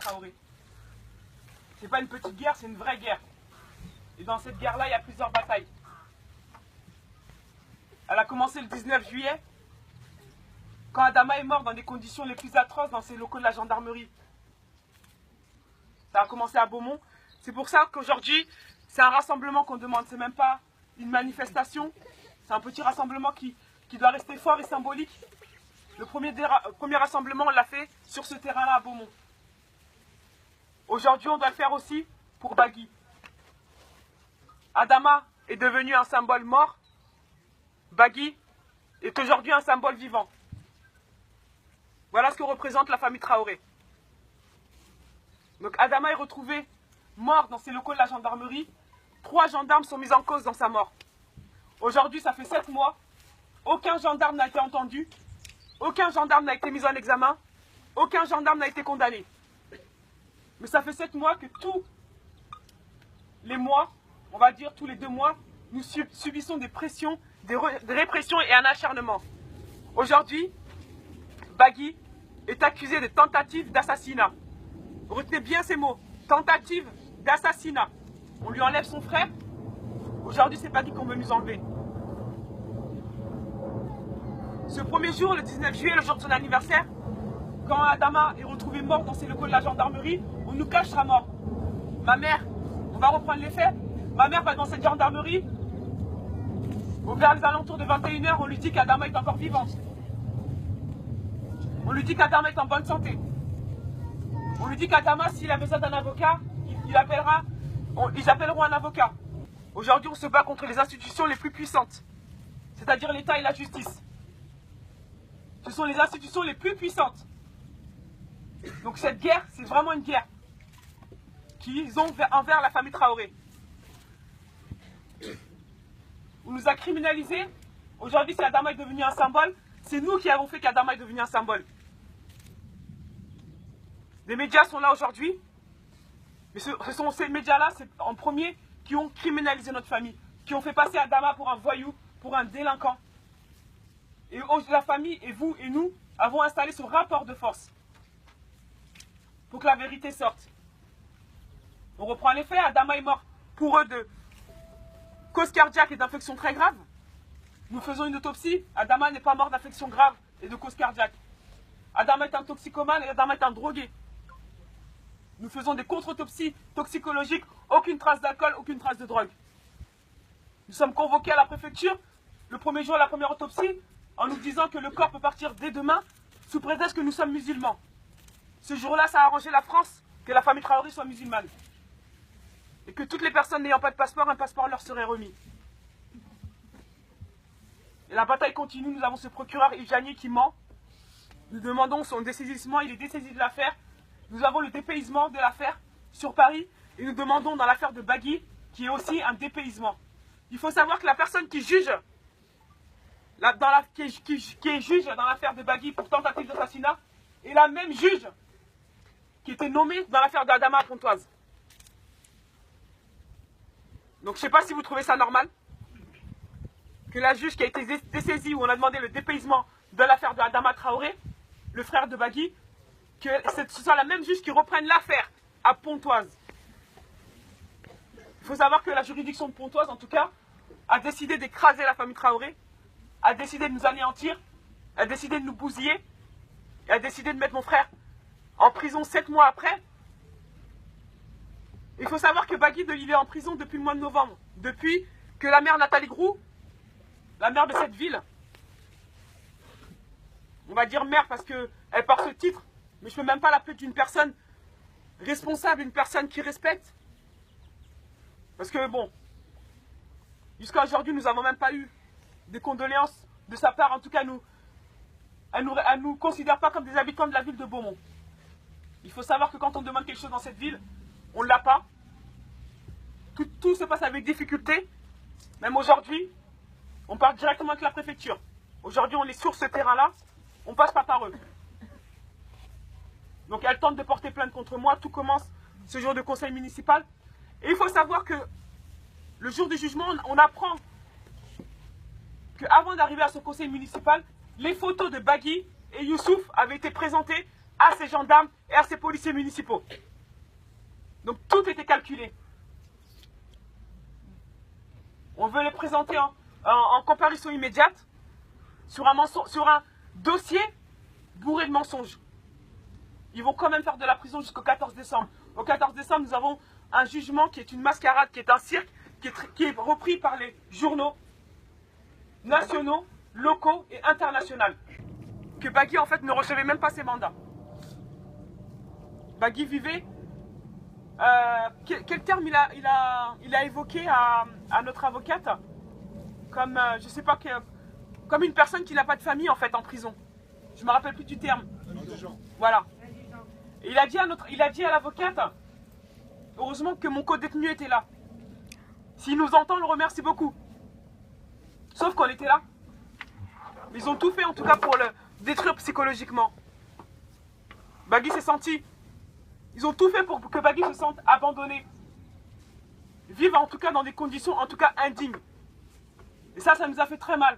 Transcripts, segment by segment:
Traoré. C'est pas une petite guerre, c'est une vraie guerre. Et dans cette guerre-là, il y a plusieurs batailles. Elle a commencé le 19 juillet, quand Adama est mort dans des conditions les plus atroces dans ses locaux de la gendarmerie. Ça a commencé à Beaumont. C'est pour ça qu'aujourd'hui, c'est un rassemblement qu'on demande. C'est même pas une manifestation. C'est un petit rassemblement qui doit rester fort et symbolique. Le premier rassemblement, on l'a fait sur ce terrain-là à Beaumont. Aujourd'hui, on doit le faire aussi pour Bagui. Adama est devenu un symbole mort. Bagui est aujourd'hui un symbole vivant. Voilà ce que représente la famille Traoré. Donc Adama est retrouvé mort dans ses locaux de la gendarmerie. 3 gendarmes sont mis en cause dans sa mort. Aujourd'hui, ça fait 7 mois. Aucun gendarme n'a été entendu. Aucun gendarme n'a été mis en examen. Aucun gendarme n'a été condamné. Mais ça fait 7 mois que tous les mois, on va dire tous les 2 mois, nous subissons des pressions, des répressions et un acharnement. Aujourd'hui, Bagui est accusé de tentative d'assassinat. Retenez bien ces mots, tentative d'assassinat. On lui enlève son frère. Aujourd'hui, c'est Bagui qu'on veut nous enlever. Ce premier jour, le 19 juillet, le jour de son anniversaire, quand Adama est retrouvé mort dans ses locaux de la gendarmerie, on nous cache sa mort. Ma mère, on va reprendre les faits. Ma mère va dans cette gendarmerie. Vers les alentours de 21 h, on lui dit qu'Adama est encore vivant. On lui dit qu'Adama est en bonne santé. On lui dit qu'Adama, s'il a besoin d'un avocat, ils appelleront un avocat. Aujourd'hui, on se bat contre les institutions les plus puissantes, c'est-à-dire l'État et la justice. Ce sont les institutions les plus puissantes. Donc cette guerre, c'est vraiment une guerre qu'ils ont envers la famille Traoré. On nous a criminalisés. Aujourd'hui, si Adama est devenu un symbole, c'est nous qui avons fait qu'Adama est devenu un symbole. Les médias sont là aujourd'hui, mais ce sont ces médias-là, en premier, qui ont criminalisé notre famille, qui ont fait passer Adama pour un voyou, pour un délinquant. Et la famille, et vous, et nous, avons installé ce rapport de force pour que la vérité sorte. On reprend les faits, Adama est mort pour eux de cause cardiaque et d'infection très grave. Nous faisons une autopsie, Adama n'est pas mort d'infection grave et de cause cardiaque. Adama est un toxicomane et Adama est un drogué. Nous faisons des contre-autopsies toxicologiques, aucune trace d'alcool, aucune trace de drogue. Nous sommes convoqués à la préfecture, le premier jour à la première autopsie, en nous disant que le corps peut partir dès demain, sous prétexte que nous sommes musulmans. Ce jour-là, ça a arrangé la France que la famille Traoré soit musulmane. Et que toutes les personnes n'ayant pas de passeport, un passeport leur serait remis. Et la bataille continue, nous avons ce procureur Ijani qui ment. Nous demandons son dessaisissement, il est dessaisi de l'affaire. Nous avons le dépaysement de l'affaire sur Paris. Et nous demandons dans l'affaire de Bagui, qui est aussi un dépaysement. Il faut savoir que la personne qui juge, qui est juge dans l'affaire de Bagui pour tentative d'assassinat, est la même juge qui était nommée dans l'affaire d'Adama à Pontoise. Donc je ne sais pas si vous trouvez ça normal que la juge qui a été dessaisie, où on a demandé le dépaysement de l'affaire de Adama Traoré, le frère de Bagui, que ce soit la même juge qui reprenne l'affaire à Pontoise. Il faut savoir que la juridiction de Pontoise, en tout cas, a décidé d'écraser la famille Traoré, a décidé de nous anéantir, a décidé de nous bousiller, et a décidé de mettre mon frère en prison 7 mois après. Il faut savoir que Bagui il est en prison depuis le mois de novembre, depuis que la mère Nathalie Groux, la mère de cette ville, on va dire mère parce qu'elle porte ce titre, mais je ne peux même pas l'appeler d'une personne responsable, une personne qui respecte. Parce que bon, jusqu'à aujourd'hui, nous n'avons même pas eu de condoléances de sa part. En tout cas, elle ne nous considère pas comme des habitants de la ville de Beaumont. Il faut savoir que quand on demande quelque chose dans cette ville, on ne l'a pas. Tout se passe avec difficulté. Même aujourd'hui, on parle directement avec la préfecture. Aujourd'hui, on est sur ce terrain-là, on passe pas par eux. Donc elle tente de porter plainte contre moi. Tout commence ce jour de conseil municipal. Et il faut savoir que le jour du jugement, on apprend qu'avant d'arriver à ce conseil municipal, les photos de Bagui et Youssouf avaient été présentées à ces gendarmes et à ces policiers municipaux. Donc tout était calculé. On veut les présenter en comparution immédiate sur un dossier bourré de mensonges. Ils vont quand même faire de la prison jusqu'au 14 décembre. Au 14 décembre, nous avons un jugement qui est une mascarade, qui est un cirque, qui est repris par les journaux nationaux, locaux et internationaux. Que Bagui, en fait, ne recevait même pas ses mandats. Bagui vivait... quel terme il a évoqué à notre avocate? Comme, je sais pas, comme une personne qui n'a pas de famille, en fait, en prison. Je me rappelle plus du terme. Voilà. Et il a dit à l'avocate, heureusement que mon co-détenu était là. S'il nous entend, on le remercie beaucoup. Sauf qu'on était là. Ils ont tout fait en tout cas pour le détruire psychologiquement. Bagui s'est senti. Ils ont tout fait pour que Bagui se sente abandonné. Vive en tout cas dans des conditions en tout cas indignes. Et ça nous a fait très mal.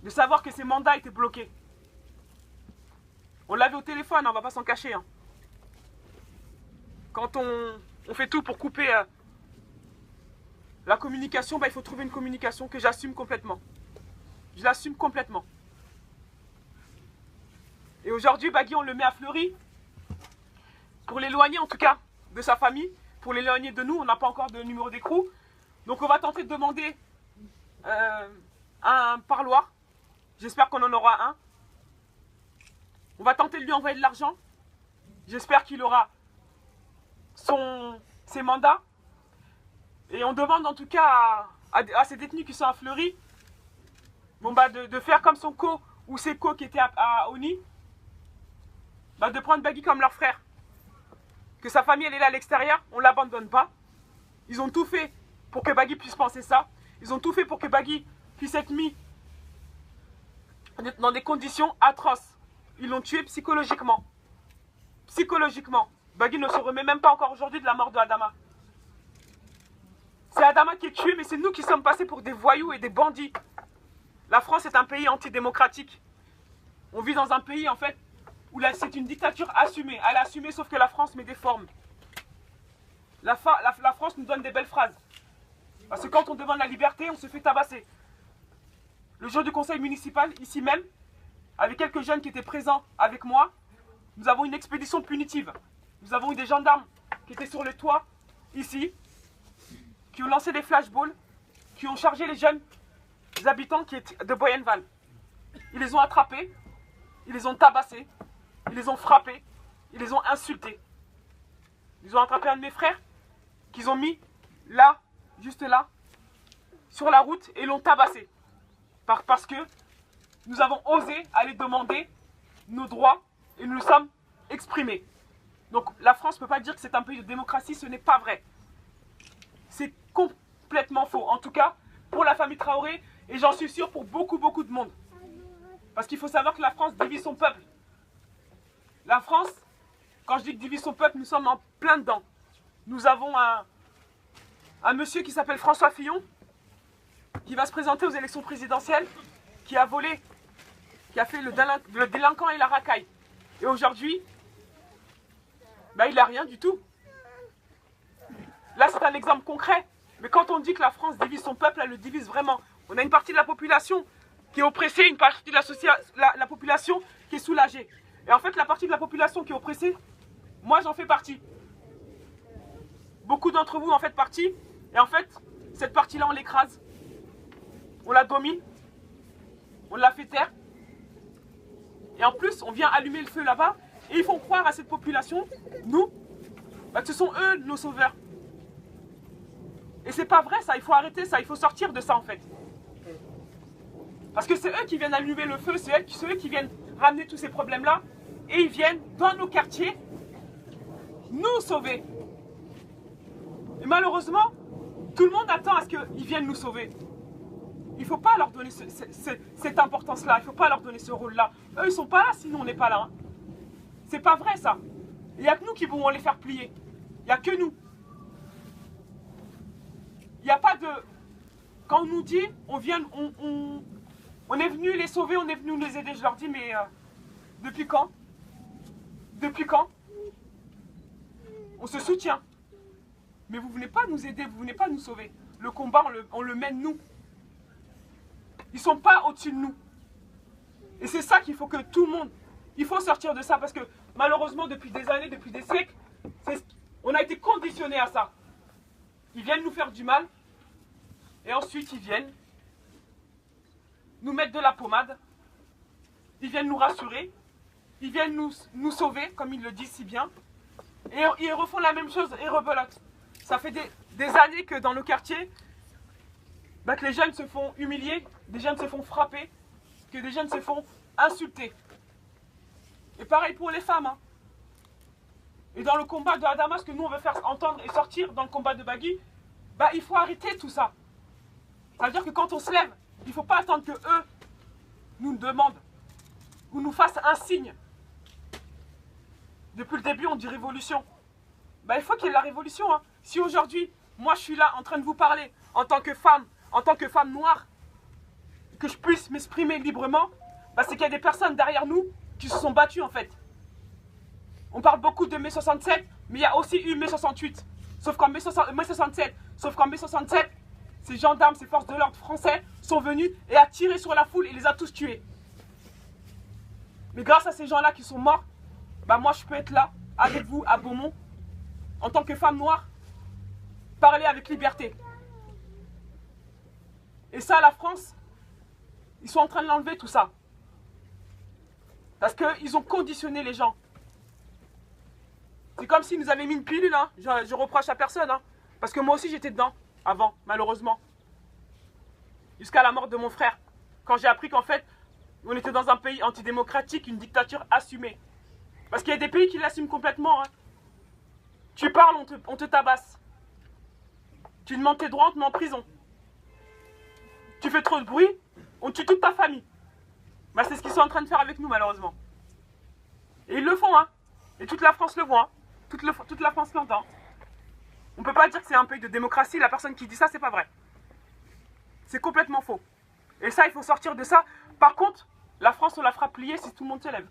De savoir que ses mandats étaient bloqués. On l'avait au téléphone, on ne va pas s'en cacher. Hein. Quand on fait tout pour couper la communication, il faut trouver une communication que j'assume complètement. Je l'assume complètement. Et aujourd'hui, Bagui, on le met à Fleury pour l'éloigner en tout cas de sa famille, pour l'éloigner de nous. On n'a pas encore de numéro d'écrou. Donc on va tenter de demander un parloir. J'espère qu'on en aura un. On va tenter de lui envoyer de l'argent. J'espère qu'il aura ses mandats. Et on demande en tout cas à ces détenus qui sont à Fleury de faire comme son co ou ses co qui étaient à Oni, de prendre Bagui comme leur frère. Que sa famille elle est là à l'extérieur, on ne l'abandonne pas. Ils ont tout fait pour que Bagui puisse penser ça. Ils ont tout fait pour que Bagui puisse être mis dans des conditions atroces. Ils l'ont tué psychologiquement. Psychologiquement. Bagui ne se remet même pas encore aujourd'hui de la mort de Adama. C'est Adama qui est tué, mais c'est nous qui sommes passés pour des voyous et des bandits. La France est un pays antidémocratique. On vit dans un pays, en fait, où c'est une dictature assumée. Elle est assumée, sauf que la France met des formes. La France nous donne des belles phrases. Parce que quand on demande la liberté, on se fait tabasser. Le jour du conseil municipal, ici même, avec quelques jeunes qui étaient présents avec moi, nous avons une expédition punitive. Nous avons eu des gendarmes qui étaient sur le toit, ici, qui ont lancé des flashballs, qui ont chargé les jeunes habitants de Boyenval. Ils les ont attrapés, ils les ont tabassés, ils les ont frappés, ils les ont insultés. Ils ont attrapé un de mes frères, qu'ils ont mis là, juste là, sur la route, et l'ont tabassé. Parce que nous avons osé aller demander nos droits et nous nous sommes exprimés. Donc la France ne peut pas dire que c'est un pays de démocratie, ce n'est pas vrai. C'est complètement faux. En tout cas, pour la famille Traoré, et j'en suis sûr pour beaucoup de monde. Parce qu'il faut savoir que la France divise son peuple. La France, quand je dis que divise son peuple, nous sommes en plein dedans. Nous avons un monsieur qui s'appelle François Fillon, qui va se présenter aux élections présidentielles, qui a volé, qui a fait le délinquant et la racaille. Et aujourd'hui, il n'a rien du tout. Là, c'est un exemple concret. Mais quand on dit que la France divise son peuple, elle le divise vraiment. On a une partie de la population qui est oppressée, une partie de la population qui est soulagée. Et en fait, la partie de la population qui est oppressée, moi, j'en fais partie. Beaucoup d'entre vous en faites partie. Et en fait, cette partie-là, on l'écrase. On la domine. On la fait taire. Et en plus, on vient allumer le feu là-bas. Et ils font croire à cette population, nous, que ce sont eux nos sauveurs. Et c'est pas vrai ça, il faut arrêter ça, il faut sortir de ça en fait. Parce que c'est eux qui viennent allumer le feu, c'est eux qui viennent ramener tous ces problèmes-là. Et ils viennent dans nos quartiers nous sauver. Et malheureusement, tout le monde attend à ce qu'ils viennent nous sauver. Il ne faut pas leur donner cette importance-là, il ne faut pas leur donner ce rôle-là. Eux, ils ne sont pas là, sinon on n'est pas là. Hein. C'est pas vrai ça. Il n'y a que nous qui pouvons les faire plier. Il n'y a que nous. Il n'y a pas de... Quand on nous dit, on est venu les sauver, on est venu les aider, je leur dis, mais depuis quand ? Depuis quand? On se soutient. Mais vous ne venez pas nous aider, vous ne venez pas nous sauver. Le combat, on le mène nous. Ils ne sont pas au-dessus de nous. Et c'est ça qu'il faut que tout le monde... Il faut sortir de ça parce que malheureusement, depuis des années, depuis des siècles, on a été conditionnés à ça. Ils viennent nous faire du mal. Et ensuite, ils viennent nous mettre de la pommade. Ils viennent nous rassurer. Ils viennent nous sauver, comme ils le disent si bien. Et ils refont la même chose et rebelotent. Ça fait des années que dans nos quartiers, que les jeunes se font humilier, des jeunes se font frapper, que des jeunes se font insulter. Et pareil pour les femmes. Hein. Et dans le combat de Adama, ce que nous on veut faire entendre et sortir dans le combat de Bagui, il faut arrêter tout ça. Ça veut dire que quand on se lève, il ne faut pas attendre que eux nous demandent ou nous fassent un signe. Depuis le début, on dit révolution. Il faut qu'il y ait la révolution. Hein. Si aujourd'hui, moi je suis là en train de vous parler en tant que femme noire, que je puisse m'exprimer librement, c'est qu'il y a des personnes derrière nous qui se sont battues en fait. On parle beaucoup de mai 67, mais il y a aussi eu mai 68. Sauf qu'en mai 67, ces gendarmes, ces forces de l'ordre français sont venus et a tiré sur la foule et les a tous tués. Mais grâce à ces gens-là qui sont morts, moi je peux être là avec vous à Beaumont, en tant que femme noire, parler avec liberté. Et ça, la France, ils sont en train de l'enlever tout ça. Parce qu'ils ont conditionné les gens. C'est comme s'ils nous avaient mis une pilule, hein. Je reproche à personne, hein. Parce que moi aussi j'étais dedans, avant, malheureusement. Jusqu'à la mort de mon frère. Quand j'ai appris qu'en fait, on était dans un pays antidémocratique, une dictature assumée. Parce qu'il y a des pays qui l'assument complètement. Hein. Tu parles, on te tabasse. Tu demandes tes droits, on te met en prison. Tu fais trop de bruit, on tue toute ta famille. C'est ce qu'ils sont en train de faire avec nous, malheureusement. Et ils le font, hein. Et toute la France le voit, hein. Toute la France l'entend. On ne peut pas dire que c'est un pays de démocratie. La personne qui dit ça, c'est pas vrai. C'est complètement faux. Et ça, il faut sortir de ça. Par contre, la France, on la fera plier si tout le monde se lève.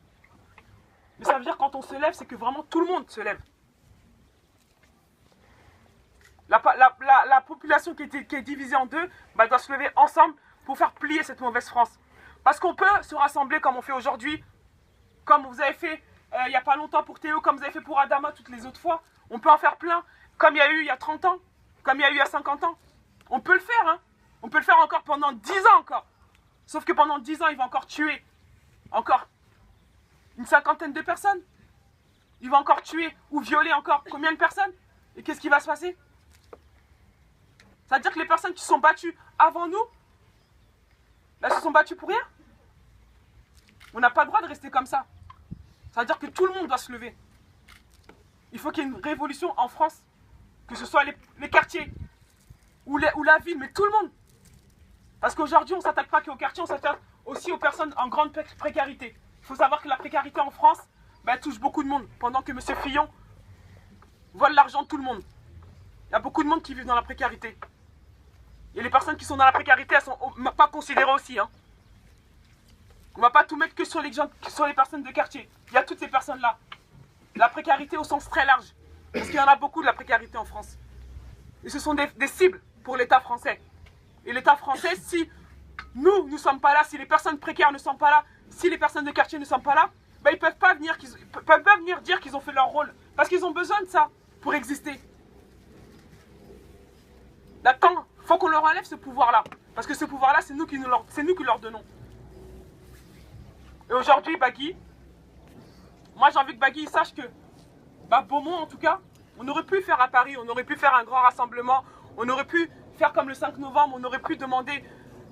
Mais ça veut dire que quand on se lève, c'est que vraiment tout le monde se lève. La population qui est divisée en deux doit se lever ensemble pour faire plier cette mauvaise France. Parce qu'on peut se rassembler comme on fait aujourd'hui, comme vous avez fait il n'y a pas longtemps pour Théo, comme vous avez fait pour Adama toutes les autres fois. On peut en faire plein, comme il y a eu il y a 30 ans, comme il y a eu il y a 50 ans. On peut le faire, hein. On peut le faire encore pendant 10 ans encore. Sauf que pendant 10 ans, il va encore tuer encore une cinquantaine de personnes. Il va encore tuer ou violer encore combien de personnes? Et qu'est-ce qui va se passer? C'est-à-dire que les personnes qui se sont battues avant nous, se sont battues pour rien. On n'a pas le droit de rester comme ça. C'est-à-dire que tout le monde doit se lever. Il faut qu'il y ait une révolution en France, que ce soit les quartiers ou la ville, mais tout le monde. Parce qu'aujourd'hui, on ne s'attaque pas qu'aux quartiers, on s'attaque aussi aux personnes en grande précarité. Il faut savoir que la précarité en France, elle touche beaucoup de monde. Pendant que M. Fillon vole l'argent de tout le monde. Il y a beaucoup de monde qui vit dans la précarité. Et les personnes qui sont dans la précarité, elles ne sont pas considérées aussi. Hein. On ne va pas tout mettre que sur les personnes de quartier. Il y a toutes ces personnes-là. La précarité au sens très large. Parce qu'il y en a beaucoup de la précarité en France. Et ce sont des cibles pour l'État français. Et l'État français, si nous ne sommes pas là, si les personnes précaires ne sont pas là, si les personnes de quartier ne sont pas là, ils ne peuvent pas venir dire qu'ils ont fait leur rôle. Parce qu'ils ont besoin de ça pour exister. D'accord ? Il faut qu'on leur enlève ce pouvoir-là. Parce que ce pouvoir-là, c'est nous qui leur donnons. Et aujourd'hui, Bagui, moi j'ai envie que Bagui sache que Beaumont, en tout cas, on aurait pu faire à Paris, on aurait pu faire un grand rassemblement, on aurait pu faire comme le 5 novembre, on aurait pu demander,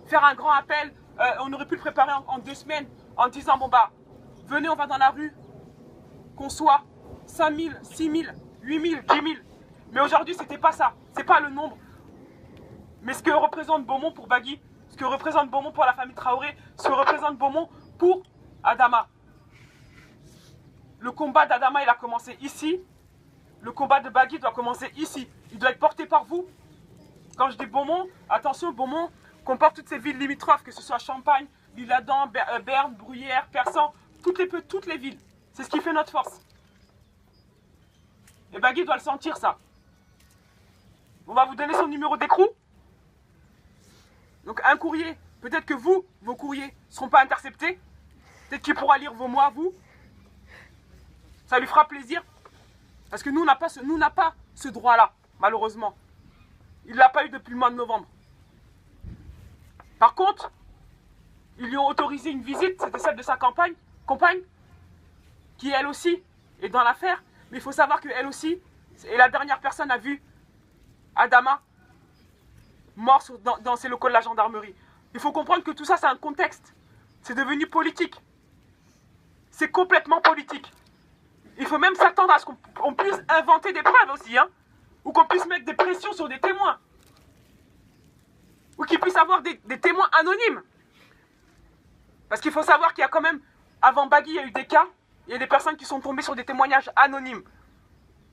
faire un grand appel, on aurait pu le préparer en 2 semaines en disant, venez, on va dans la rue, qu'on soit 5 000, 6 000, 8 000, 10 000. Mais aujourd'hui, c'était pas ça, c'est pas le nombre. Mais ce que représente Beaumont pour Bagui, ce que représente Beaumont pour la famille Traoré, ce que représente Beaumont pour Adama. Le combat d'Adama, il a commencé ici. Le combat de Bagui doit commencer ici. Il doit être porté par vous. Quand je dis Beaumont, attention, Beaumont comporte toutes ces villes limitrophes, que ce soit Champagne, L'Isle-Adam, Berne, Bruyères, Persan, toutes les villes. C'est ce qui fait notre force. Et Bagui doit le sentir, ça. On va vous donner son numéro d'écrou. Donc un courrier, peut-être que vous, vos courriers ne seront pas interceptés. Peut-être qu'il pourra lire vos mots à vous. Ça lui fera plaisir. Parce que nous, on n'a pas ce droit-là, malheureusement. Il ne l'a pas eu depuis le mois de novembre. Par contre, ils lui ont autorisé une visite, c'était celle de sa compagne, qui elle aussi est dans l'affaire. Mais il faut savoir qu'elle aussi est la dernière personne à vu Adama mort dans ces locaux de la gendarmerie. Il faut comprendre que tout ça, c'est un contexte. C'est devenu politique. C'est complètement politique. Il faut même s'attendre à ce qu'on puisse inventer des preuves aussi, hein, ou qu'on puisse mettre des pressions sur des témoins. Ou qu'il puisse avoir des témoins anonymes. Parce qu'il faut savoir qu'il y a quand même, avant Bagui, il y a eu des cas, il y a des personnes qui sont tombées sur des témoignages anonymes.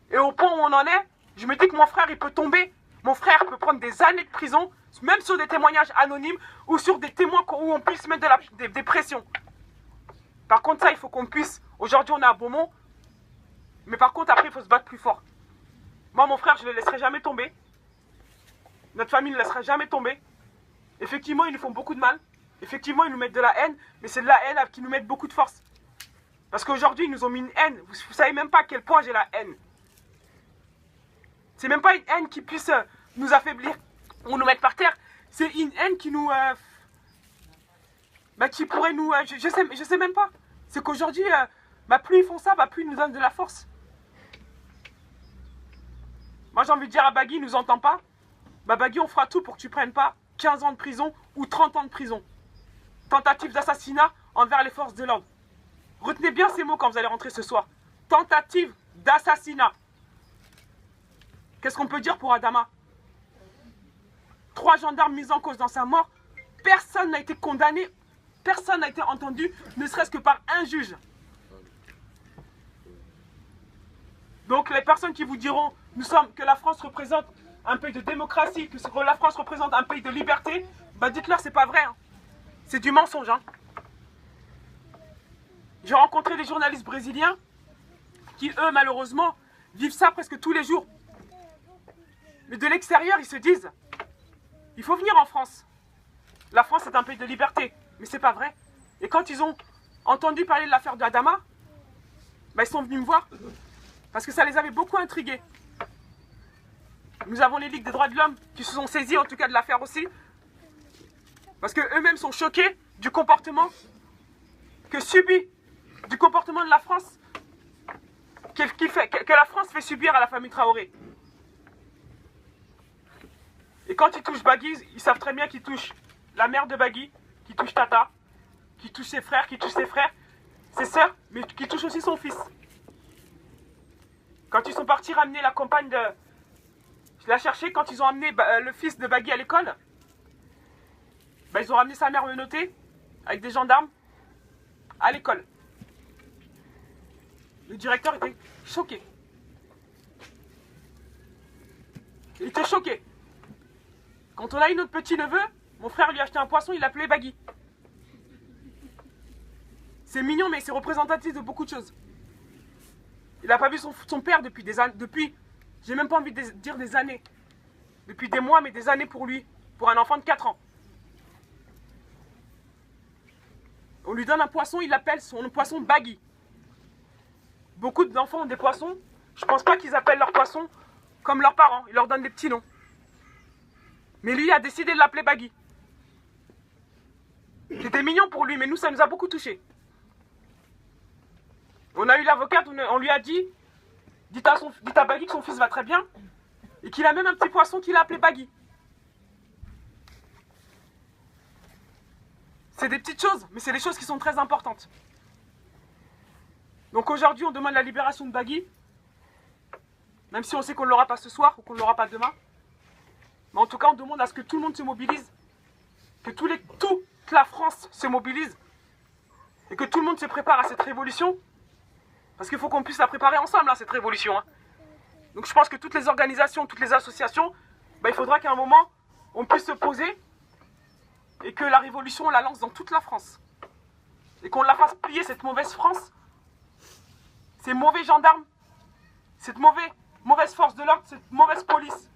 Et au point où on en est, je me dis que mon frère, il peut tomber, mon frère peut prendre des années de prison, même sur des témoignages anonymes, ou sur des témoins où on puisse mettre des pressions. Par contre, ça, il faut qu'on puisse, aujourd'hui on est à Beaumont, mais par contre, après, il faut se battre plus fort. Moi, mon frère, je ne le laisserai jamais tomber. Notre famille ne le laissera jamais tomber. Effectivement, ils nous font beaucoup de mal. Effectivement, ils nous mettent de la haine. Mais c'est de la haine qui nous met beaucoup de force. Parce qu'aujourd'hui, ils nous ont mis une haine. Vous ne savez même pas à quel point j'ai la haine. C'est même pas une haine qui puisse nous affaiblir ou nous mettre par terre. C'est une haine qui nous... qui pourrait nous... je sais même pas. C'est qu'aujourd'hui, plus ils font ça, plus ils nous donnent de la force. Moi, j'ai envie de dire à Bagui, il nous entend pas. Bagui, on fera tout pour que tu prennes pas 15 ans de prison ou 30 ans de prison. Tentative d'assassinat envers les forces de l'ordre. Retenez bien ces mots quand vous allez rentrer ce soir. Tentative d'assassinat. Qu'est-ce qu'on peut dire pour Adama? 3 gendarmes mis en cause dans sa mort. Personne n'a été condamné. Personne n'a été entendu, ne serait-ce que par un juge. Donc les personnes qui vous diront que la France représente un pays de démocratie, que la France représente un pays de liberté, dites-leur c'est pas vrai. Hein. C'est du mensonge. Hein. J'ai rencontré des journalistes brésiliens qui, eux, malheureusement, vivent ça presque tous les jours. Mais de l'extérieur, ils se disent, il faut venir en France. La France est un pays de liberté. Mais c'est pas vrai. Et quand ils ont entendu parler de l'affaire d'Adama, ils sont venus me voir. Parce que ça les avait beaucoup intrigués. Nous avons les ligues des droits de l'homme qui se sont saisies en tout cas de l'affaire aussi. Parce qu'eux-mêmes sont choqués du comportement du comportement de la France, que la France fait subir à la famille Traoré. Et quand ils touchent Bagui, ils savent très bien qu'ils touchent la mère de Bagui, qui touche Tata, qui touche ses frères, ses sœurs, mais qui touche aussi son fils. Quand ils sont partis ramener la compagne de... Je l'ai cherché, quand ils ont amené le fils de Bagui à l'école, ils ont ramené sa mère menottée, avec des gendarmes, à l'école. Le directeur était choqué. Il était choqué. Quand on a eu notre petit neveu, mon frère lui a acheté un poisson, il l'appelait Bagui. C'est mignon, mais c'est représentatif de beaucoup de choses. Il n'a pas vu son père depuis des années. J'ai même pas envie de dire des années. Depuis des mois, mais des années pour lui. Pour un enfant de 4 ans. On lui donne un poisson, il appelle son poisson Bagui. Beaucoup d'enfants ont des poissons. Je pense pas qu'ils appellent leur poisson comme leurs parents. Ils leur donnent des petits noms. Mais lui a décidé de l'appeler Bagui. C'était mignon pour lui, mais nous, ça nous a beaucoup touchés. On a eu l'avocate, on lui a dit, dites à Bagui que son fils va très bien, et qu'il a même un petit poisson qu'il a appelé Bagui. C'est des petites choses, mais c'est des choses qui sont très importantes. Donc aujourd'hui, on demande la libération de Bagui, même si on sait qu'on ne l'aura pas ce soir ou qu'on ne l'aura pas demain. Mais en tout cas, on demande à ce que tout le monde se mobilise, que toute la France se mobilise, et que tout le monde se prépare à cette révolution. Parce qu'il faut qu'on puisse la préparer ensemble, cette révolution. Hein. Donc je pense que toutes les organisations, toutes les associations, il faudra qu'à un moment, on puisse se poser et que la révolution, on la lance dans toute la France. Et qu'on la fasse plier, cette mauvaise France, ces mauvais gendarmes, cette mauvaise mauvaise force de l'ordre, c'est mauvaise police.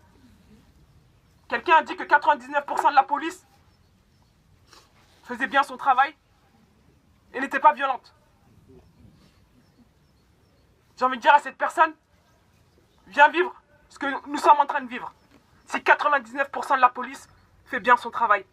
Quelqu'un a dit que 99% de la police faisait bien son travail et n'était pas violente. J'ai envie de dire à cette personne, viens vivre ce que nous sommes en train de vivre. Si 99% de la police fait bien son travail.